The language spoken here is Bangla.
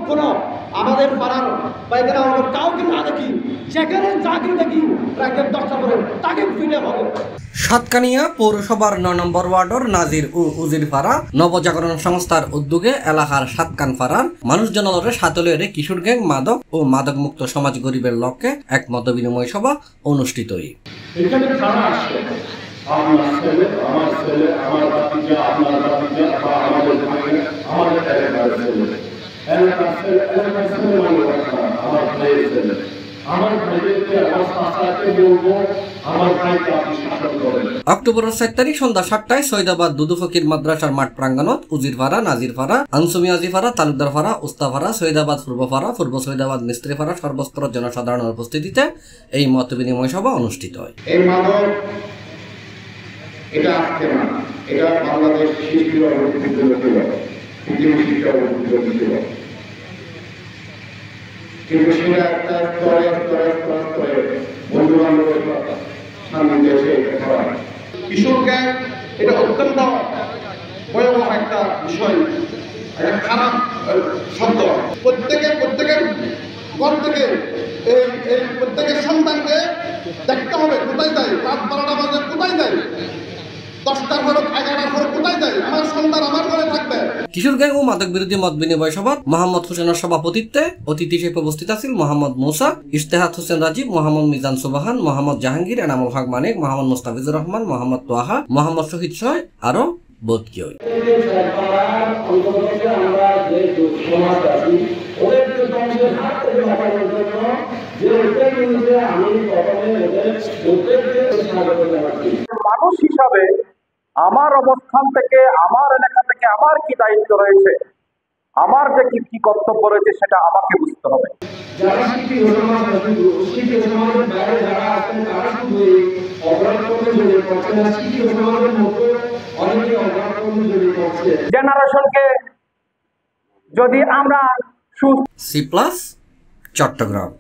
কোনো আমাদের পাড়ার বা এখানে আমরা কাউকে না দেখি, যেখানে চাকরি দেখি রাতের 10টা পরে তাকে ফিরে হবে। সাতকানিয়া পৌরসভার ৯ নম্বর ওয়ার্ডের নাজির ও উজিরপাড়া নবজাগরণ সংস্থার উদ্যোগে এলাকার সাতকানপাড়ার মানুষজনের সাতলের কিশোর গ্যাং মাদক ও মাদক মুক্ত সমাজ গরিবের লক্ষ্যে এক মত বিনিময় সভা অনুষ্ঠিত। এখানে যারা আসে, আমার ছেলে, আমার ছেলে, আমার ভাতিজা, আপনার ভাতিজা, বা আমাদের ভাই, আমাদের এলাকার ছেলে, এলাকার ছেলে, এলাকার ছেলে মানে আমার ভাইয়ের ছেলে, আমার ভাইদেরকে আমার চাচাকে বলবো, আমার ভাইকে আপনি শাসন করেন। অক্টোবরের 7 তারিখ সন্ধ্যা 7টায় সৈয়দাবাদ দুদু ফকির মাদ্রাসার মাঠ প্রাঙ্গণত উজিরপাড়া, নাজিরপাড়া, আনসুমিয়াজিপাড়া, তালুকদারপাড়া, উস্তাপাড়া, সৈয়দাবাদ পূর্বপাড়া, পূর্ব সৈয়দাবাদ মিস্ত্রিপাড়া সর্বস্তরের জনসাধারণের উপস্থিতিতে এই মত বিনিময় সভা অনুষ্ঠিত হয়। এই মাদক এটা আজকে না, এটা বাংলাদেশ সৃষ্টির অবস্থিত ছিল, পৃথিবী সৃষ্টির অবস্থিত ছিল, কিন্তু সেটা একটা স্তরে স্তরে স্তরে স্তরে বন্ধু বান্ধবের সামনে এসে করা। কিশোর গ্যাং এটা অত্যন্ত ভয়াবহ একটা বিষয়, একটা খারাপ শব্দ। প্রত্যেকের ঘর থেকে এই প্রত্যেকের সন্তানকে দেখতে হবে কোথায় যায়, রাত 12টা বাজে কোথায় যায়, 10টার পরে 11টার পরে কোথায় যায়, আমার সন্তান আমার ঘরে থাকবে। কিশোর গ্যাং ও মাদক বিরোধী মত বিনিময় সভা মোহাম্মদ হোসেনের সভাপতিত্বে অতিথি হিসেবে উপস্থিত আছেন মোহাম্মদ মুসা, ইশতেহাত হোসেন রাজীব, মোহাম্মদ মিজান সুবাহান, মোহাম্মদ জাহাঙ্গীর, এনামুল হক মানিক, মোহাম্মদ মুস্তাফিজুর রহমান, মোহাম্মদ তোয়াহা, মোহাম্মদ শহীদ সয় আরো বোধ কি হয়। মানুষ হিসাবে আমার অবস্থান থেকে, আমার এলাকা থেকে আমার কি দায়িত্ব রয়েছে, আমার যে কি কর্তব্য রয়েছে সেটা আমাকে বুঝতে হবে। যারা শিক্ষিত সমাজের বাইরে যারা আছেন তারা শুধু অপরাধ করতে জড়িয়ে পড়ছে না, শিক্ষিত সমাজের মধ্যে অনেকে অপরাধ করতে জড়িয়ে পড়ছে। জেনারেশনকে যদি আমরা সি প্লাস চট্টগ্রাম।